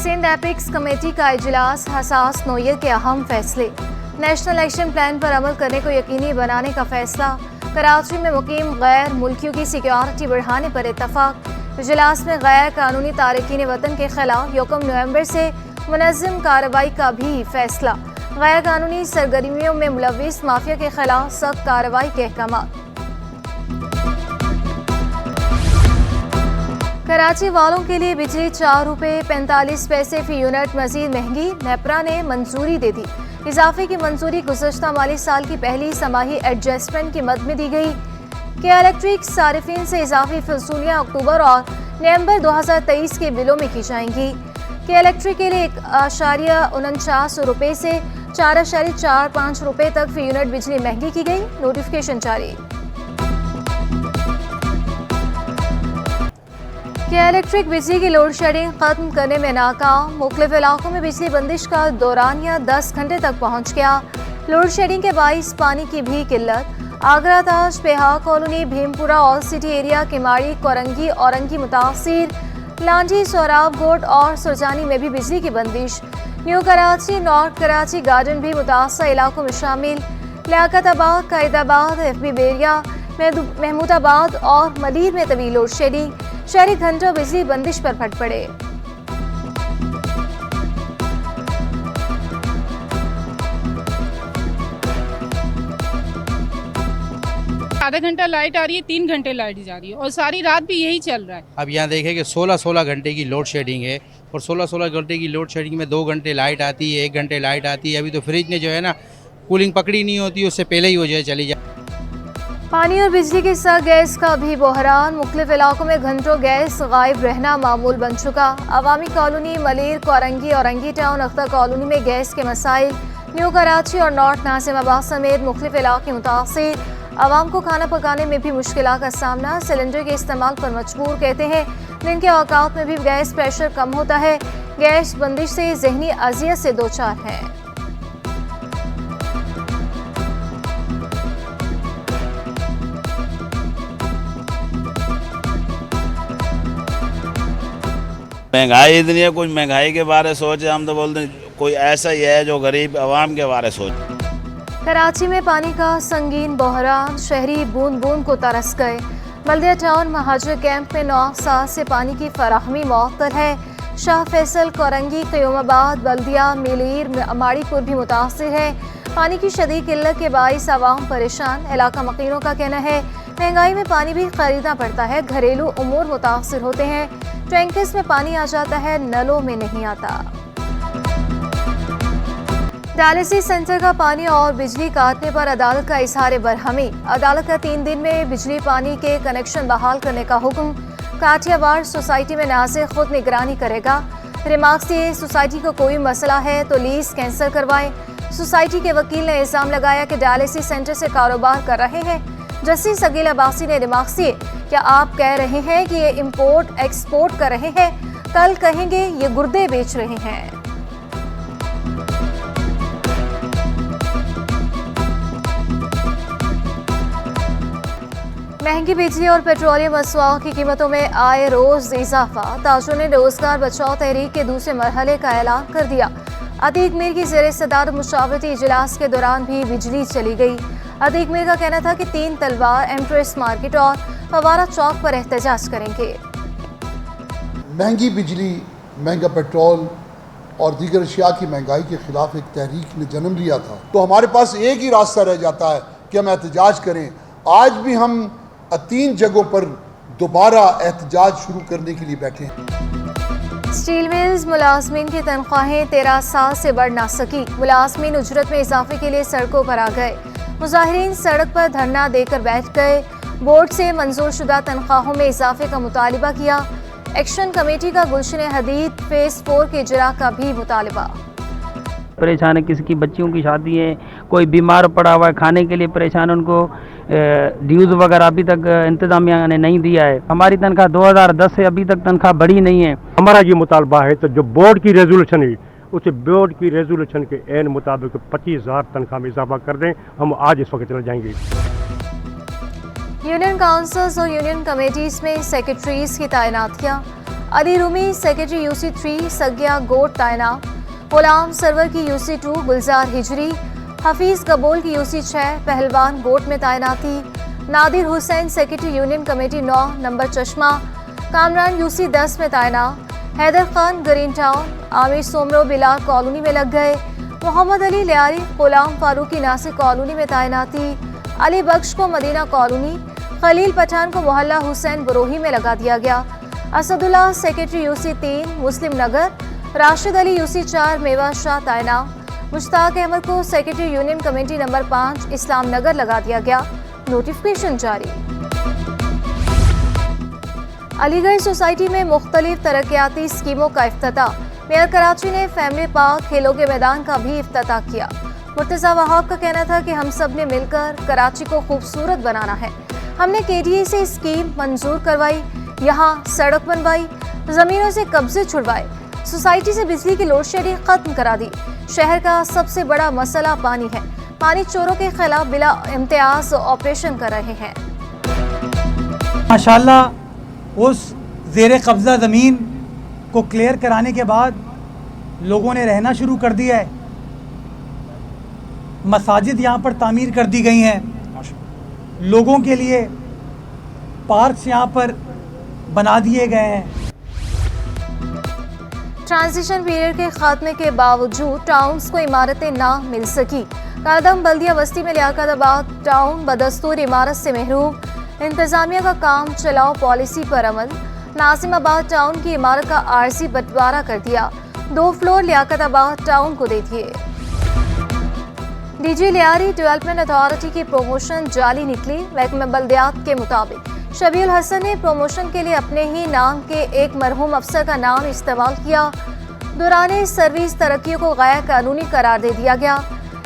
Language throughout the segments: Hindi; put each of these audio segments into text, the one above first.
सिंध एपिक्स कमेटी का इजलास, हसास नोयत के अहम फैसले। नेशनल एक्शन प्लान पर अमल करने को यकीनी बनाने का फैसला। कराची में मुकीम गैर मुल्कियों की सिक्योरिटी बढ़ाने पर इत्तफाक। इजलास में गैर कानूनी तारकीन वतन के खिलाफ 1 नवंबर से मुनज़्ज़म कार्रवाई का भी फैसला। गैर कानूनी सरगर्मियों में मुलव्विस माफिया के खिलाफ सख्त कार्रवाई के अहकाम। कराची वालों के लिए बिजली 4 रुपये 45 पैसे फी यूनिट मजीद महंगी। नेपरा ने मंजूरी दे दी। इजाफे की मंजूरी गुज़श्ता माली साल की पहली समाही एडजस्टमेंट की मद में दी गई। के इलेक्ट्रिक सारिफिन से इजाफी फसूलियाँ अक्टूबर और नवंबर 2023 के बिलों में की जाएंगी। के इलेक्ट्रिक के लिए 1.49 रुपये से 4.45 रुपये तक फी यूनिट बिजली महंगी की गई। नोटिफिकेशन जारी। के इलेक्ट्रिक बिजली की लोड शेडिंग खत्म करने में नाकाम। मुख्तलिफ इलाकों में बिजली बंदिश का दौरानिया 10 घंटे तक पहुंच गया। लोड शेडिंग के बाइस पानी की भी किल्लत। आगरा ताज, पेहा colony, Bhimpura, all city area, Keamari, Korangi, Orangi मुतासिर। लांजी, सोराब, गोट और सुरजानी में भी बिजली की बंदिश। New Karachi, north Karachi garden भी मुतासर इलाकों में शामिल। लियाकताबाद, कायदाबाद, FB बेरिया, महमूदाबाद और मलीर में तवील लोड शेडिंग। शहरी घंटों बिजली बंदिश पर फट पड़े। आधा घंटा लाइट आ रही है, 3 घंटे लाइट जा रही है और सारी रात भी यही चल रहा है। अब यहाँ देखें कि 16-16 घंटे की लोड शेडिंग है और 16-16 घंटे की लोड शेडिंग में 2 घंटे लाइट आती है, 1 घंटे लाइट आती है। अभी तो फ्रिज ने जो है ना कूलिंग पकड़ी नहीं होती, उससे पहले ही वो जो है चली जाए। पानी और बिजली के साथ गैस का भी बहरान। मुख्तलिफ इलाकों में घंटों गैस गायब रहना मामूल बन चुका। Awami colony, Malir, Korangi, Orangi town, Akhtar colony में गैस के मसाइल। न्यू कराची और नॉर्थ नासिमाबाद समेत मुख्तलिफ इलाके मुतासिर। आवाम को खाना पकाने में भी मुश्किल का सामना। सिलेंडर के इस्तेमाल पर मजबूर कहते हैं। दिन के औकात में भी गैस प्रेशर कम होता है। गैस बंदिश से जहनी अजियत से दो चार हैं। महंगाई इतनी है, कुछ महंगाई के बारे सोचे, हम तो बोलते हैं कोई ऐसा ही है जो गरीब आवाम के बारे सोचे। कराची में पानी का संगीन बहरान। शहरी बूंद बूंद को तरस गए। बल्दिया टाउन महाजर कैंप में 9 साल से पानी की फराहमी मुअत्तल है। शाह फैसल, कोरंगी, क़यामाबाद, बल्दिया, मिलीर, अमाड़ीपुर भी मुतासिर है। पानी की शदीद किल्लत के बाइस आवाम परेशान। इलाका मकीनों का कहना है महंगाई में पानी भी खरीदना पड़ता है। घरेलू उमूर मुतासिर होते हैं। टैंकर्स में पानी आ जाता है, नलों में नहीं आता। डायलिसिस सेंटर का पानी और बिजली काटने पर अदालत का इजहार बरहमी। अदालत का 3 दिन में बिजली पानी के कनेक्शन बहाल करने का हुक्म। काठियावाड़ सोसाइटी में नाज़िर खुद निगरानी करेगा। रिमार्क्स दिए, सोसाइटी को कोई मसला है तो लीज कैंसिल करवाएं। सोसाइटी के वकील ने इल्जाम लगाया कि डायलिसिस सेंटर से कारोबार कर रहे हैं। जस्टिस अकील अब्बासी ने रिमार्क्स दिए, क्या आप कह रहे हैं कि ये इंपोर्ट एक्सपोर्ट कर रहे हैं, कल कहेंगे ये गुर्दे बेच रहे हैं। महंगी बिजली और पेट्रोलियम असवाक की कीमतों में आए रोज इजाफा। ताजरों ने रोजगार बचाओ तहरीक के दूसरे मरहले का ऐलान कर दिया। अतीक मीर की ज़ेर सदारत मुशावरती इजलास के दौरान भी बिजली चली गई। अतीक मीर का कहना था कि 3 तलवार, एम्प्रेस मार्केट और फवारा चौक पर एहतजाज करेंगे। महंगी बिजली, महंगा पेट्रोल और दीगर अशिया की महंगाई के खिलाफ एक तहरीक ने जन्म लिया था, तो हमारे पास एक ही रास्ता रह जाता है कि हम एहतजाज करें। आज भी हम 3 जगहों पर दोबारा एहतजाज शुरू करने के लिए बैठे हैं। स्टील मिल्स मुलाजमीन की तनख्वाहें 13 साल से बढ़ ना सकी। मुलाजमीन उजरत में इजाफे के लिए सड़कों पर आ गए। मुजाहिरीन सड़क पर धरना देकर बैठ गए। बोर्ड से मंजूर शुदा तनख्वाहों में इजाफे का मुतालिबा किया। एक्शन कमेटी का गुलशन हदीद फेज 4 के इजरा का भी मुतालिबा। परेशान है, किसी की बच्चियों की शादी है, कोई बीमार पड़ा हुआ है, खाने के लिए परेशान है, उनको ड्यूज़ वगैरह अभी तक इंतजामिया ने नहीं दिया है। हमारी तनख्वाह 2010 से अभी तक तनख्वाह बढ़ी नहीं है। हमारा ये मुतालबा है तो जो बोर्ड की रेजोल्यूशन है उस बोर्ड की रेजोल्यूशन के एन मुताबिक 25,000 तनख्वाह में इजाफा कर दें। हम आज इस वक्त चले जाएंगे। यूनियन काउंसिल्स और यूनियन कमेटीज में सेक्रेटरीज की तैनातियाँ। अली रूमी सेक्रेटरी UC3 सग्या गोट तैनात, गुलाम सरवर की UC2, गुलजार हिजरी, हफीज कबूल की UC6 पहलवान गोट में तैनाती, Nadir Hussain secretary union committee 9 number चश्मा, कामरान UC10 में तैनात, Haider Khan Green Town, Amir Soomro Bilal Colony में लग गए, मोहम्मद अली लियारी गुलाम फारूकी नासिर कॉलोनी में तैनाती, अली बख्श को मदीना कॉलोनी, खलील पठान को मोहल्ला हुसैन बरोही में लगा दिया गया, असदुल्ला सेक्रेटरी UC3 मुस्लिम नगर, राशिद अली UC4 मेवा शाह तैनात, मुश्ताक अहमद को सेक्रेटरी यूनियन कमेटी नंबर 5 इस्लाम नगर लगा दिया गया। नोटिफिकेशन जारी। अलीगढ़ सोसाइटी में मुख्तलिफ तरक्याती स्कीमों का इफ्तिताह, मेयर कराची ने फैमिली पार्क खेलों के मैदान का भी इफ्तिताह किया। मुर्तज़ा वहाब का कहना था कि हम सब ने मिलकर कराची को खूबसूरत बनाना है। हमने KDA से स्कीम मंजूर करवाई, यहाँ सड़क बनवाई, जमीनों से कब्जे छुड़वाए, सोसाइटी से बिजली की लोड शेडिंग खत्म करा दी। शहर का सबसे बड़ा मसला पानी है। पानी चोरों के खिलाफ बिला इम्तियाज ऑपरेशन कर रहे हैं। माशाल्लाह उस ज़ेरे कब्ज़ा ज़मीन को क्लियर कराने के बाद लोगों ने रहना शुरू कर दिया है। मसाजिद यहाँ पर तामीर कर दी गई हैं, लोगों के लिए पार्क्स यहाँ पर बना दिए गए हैं। ट्रांजिशन पीरियड के खात्मे के बावजूद टाउन्स को इमारतें ना मिल सकी। कादम बल्दिया बस्ती में लियाकताबाद टाउन बदस्तूर इमारत से महरूम, इंतजामिया का काम चलाओ पॉलिसी पर अमल। नासिमाबाद टाउन की इमारत का आरजी बंटवारा कर दिया, 2 फ्लोर लियाकताबाद टाउन को दे दिए। DG लियारी डेवलपमेंट अथॉरिटी की प्रमोशन जाली निकली। महकमा बल्दियात के मुताबिक शबीउल हसन ने प्रमोशन के लिए अपने ही नाम के एक मरहूम अफसर का नाम इस्तेमाल किया। दौरान सर्विस तरक्की को गैर कानूनी करार दे दिया गया।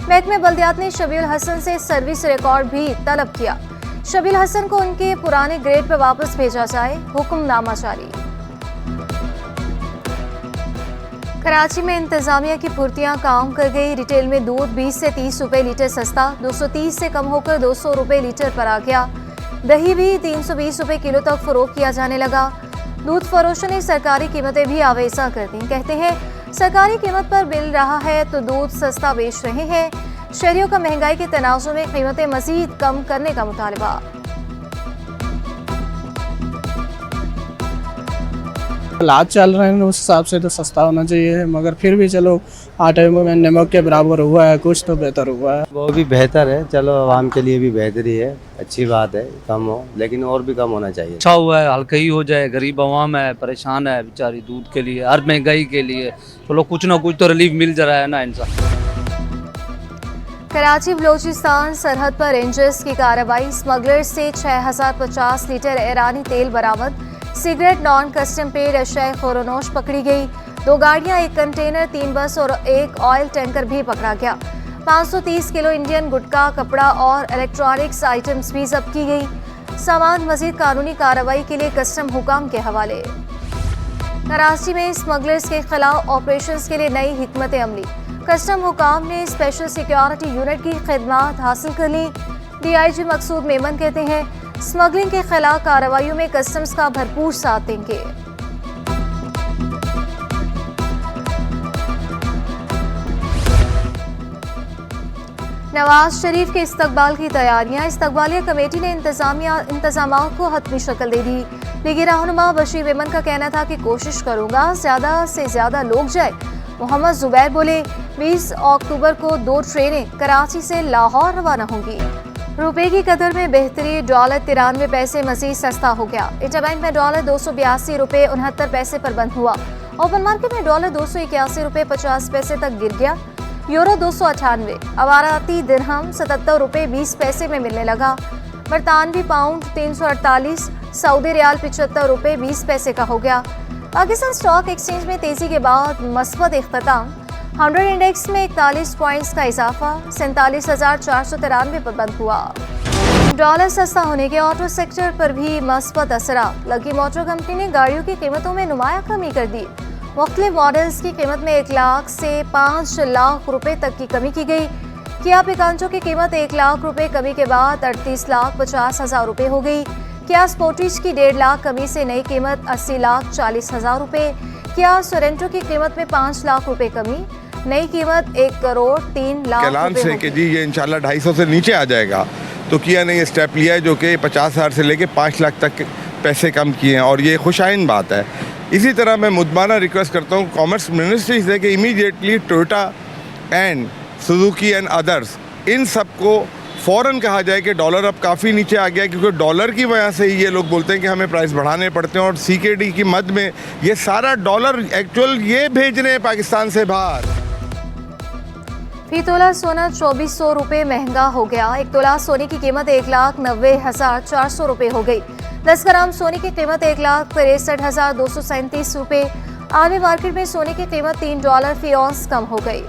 महकमा बल्दियात ने शबीउल हसन से सर्विस रिकॉर्ड भी तलब किया। शबीउल हसन को उनके पुराने ग्रेड पर वापस भेजा जाए, हुक्मनामा जारी। कराची में इंतजामिया की फुर्तियां काम कर गई। रिटेल में दूध 20 से 30 रुपए लीटर सस्ता, 230 से कम होकर 200 रुपए लीटर पर आ गया। दही भी 320 रुपए किलो तक फरोख्त किया जाने लगा। दूध फरोशों ने सरकारी कीमतें भी आवेजा कर दी। कहते हैं सरकारी कीमत पर मिल रहा है तो दूध सस्ता बेच रहे हैं। शहरियों का महंगाई के तनाज़ुर में कीमतें मजीद कम करने का मुतालबा। हालात चल रहे हैं उस हिसाब से तो सस्ता होना चाहिए, मगर फिर भी चलो आटे में नमक के बराबर हुआ है, कुछ तो बेहतर हुआ है। वो भी बेहतर है, चलो आवाम के लिए भी बेहतरी है, अच्छी बात है। कम हो लेकिन और भी कम होना चाहिए। अच्छा हुआ है, हल्का ही हो जाए। गरीब आवाम है, परेशान है बेचारी दूध के लिए, हर महंगाई के लिए। चलो कुछ ना कुछ तो रिलीफ मिल जा रहा है ना इंसान। कराची बलोचिस्तान सरहद पर रेंजर्स की कार्रवाई। स्मगलर से 6050 लीटर ईरानी तेल बरामद। सिगरेट नॉन कस्टम पेड अशाए खोरोनोश पकड़ी गई। 2 गाड़ियां, 1 कंटेनर, 3 बस और 1 ऑयल टैंकर भी पकड़ा गया। 530 किलो इंडियन गुटखा, कपड़ा और इलेक्ट्रॉनिक्स आइटम्स भी जब्त की गई। सामान मजीद कानूनी कार्रवाई के लिए कस्टम हुकाम के हवाले। कराची में स्मगलर्स के खिलाफ ऑपरेशंस के लिए नई हिकमत अमली। कस्टम हुकाम ने स्पेशल सिक्योरिटी यूनिट की खिदमात हासिल कर ली। DIG मकसूद मेमन कहते हैं स्मगलिंग के खिलाफ कार्रवाइयों में कस्टम्स का भरपूर साथ देंगे। नवाज शरीफ के इस्तकबाल की तैयारियां। इस्तकबालिया कमेटी ने इंतजामात को हतमी शक्ल दे दी। लीगी रहनुमा बशीर मेमन का कहना था कि कोशिश करूंगा ज्यादा से ज्यादा लोग जाए। मोहम्मद जुबैर बोले 20 अक्टूबर को 2 ट्रेनें कराची से लाहौर रवाना होंगी। रुपए की कदर में बेहतरी। डॉलर 93 पैसे मजीद सस्ता हो गया। इंटरबैंक में डॉलर 282 रुपए 69 पैसे पर बंद हुआ। ओपन मार्केट में डॉलर 281 रुपए 50 पैसे तक गिर गया। यूरो 298, अवाराती दिरहम 77 रुपए 20 पैसे में मिलने लगा। बरतानवी पाउंड 348, सऊदी रियाल 75 रुपए 20 पैसे का हो गया। पाकिस्तान स्टॉक एक्सचेंज में तेजी के बाद मस्बत इख्तिताम। 100 इंडेक्स में 41 पॉइंट्स का इजाफा, 47,493 पर बंद हुआ। डॉलर सस्ता होने के ऑटो सेक्टर पर भी मस्बत असरात। लकी मोटर कंपनी ने गाड़ियों की कीमतों में नुमाया कमी कर दी। मुख्तलिफ मॉडल्स की कीमत में 1 लाख से 5 लाख रुपए तक की कमी की गई। किया पिकांचो की कीमत 1 लाख रुपए कमी के बाद 38,50,000 रुपए हो गई। किया स्पोर्टिज की 1.5 लाख कमी से नई कीमत 80,40,000 रुपए। किया सोरेंटो की कीमत में 5 लाख रुपए कमी, नई कीमत 1,03,00,000 कैलान रुपए से होगी। कि जी ये इंशाल्लाह 250 से नीचे आ जाएगा, तो किया ने ये स्टेप लिया है जो कि 50,000 से लेके 5 लाख तक पैसे कम किए हैं और ये खुशाइन बात है। इसी तरह मैं मुद्दाना रिक्वेस्ट करता हूँ कॉमर्स मिनिस्ट्री से कि immediately Toyota and Suzuki and others in सबको फ़ौरन कहा जाए कि डॉलर अब काफ़ी नीचे आ गया है, क्योंकि डॉलर की वजह से ही ये लोग बोलते हैं कि हमें प्राइस बढ़ाने पड़ते हैं और CKD की मद में ये सारा डॉलर एक्चुअल ये भेज रहे हैं पाकिस्तान से बाहर। फी तोला सोना 2400 रुपये महंगा हो गया। 1 तोला सोने की कीमत 1,90,400 रुपये हो गई। 10 ग्राम सोने की कीमत 1,63,237 रुपये। आलमी मार्केट में सोने की कीमत $3 फी औंस कम हो गई।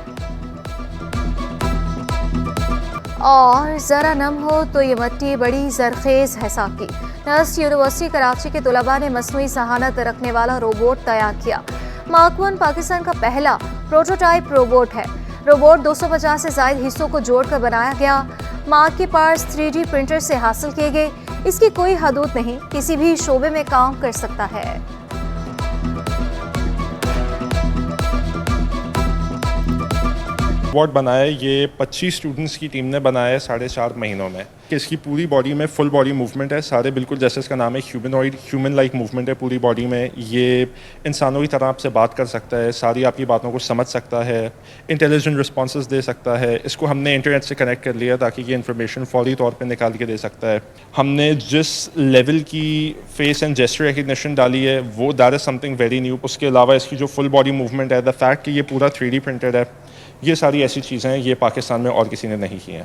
और ज़रा नम हो तो ये मट्टी बड़ी जरखेज है साकी। नर्स यूनिवर्सिटी कराची के तलबा ने मसनूई जहानत रखने वाला रोबोट तैयार किया। मार्क 1 पाकिस्तान का पहला प्रोटोटाइप रोबोट है। रोबोट 250 से ज़ायद हिस्सों को जोड़कर बनाया गया। मार्क के पार्ट्स 3D प्रिंटर से हासिल किए गए। इसकी कोई हदूद नहीं, किसी भी शोबे में काम कर सकता है। रोबोट बनाया है, ये 25 स्टूडेंट्स की टीम ने बनाया है 4.5 महीनों में। कि इसकी पूरी बॉडी में फुल बॉडी मूवमेंट है, सारे बिल्कुल जैसे इसका नाम है ह्यूमनॉइड, ह्यूमन लाइक मूवमेंट है पूरी बॉडी में। ये इंसानों की तरह आपसे बात कर सकता है, सारी आपकी बातों को समझ सकता है, इंटेलिजेंट रिस्पॉन्सेस दे सकता है। इसको हमने इंटरनेट से कनेक्ट कर लिया ताकि ये इन्फॉर्मेशन फौरी तौर पर निकाल के दे सकता है। हमने जिस लेवल की फेस एंड जेस्चर रिकग्निशन डाली है वो that is something very new. उसके अलावा इसकी जो फुल बॉडी मूवमेंट है, द फैक्ट कि ये पूरा 3D प्रिंटेड है, ये सारी ऐसी चीज़ें हैं ये पाकिस्तान में और किसी ने नहीं की हैं।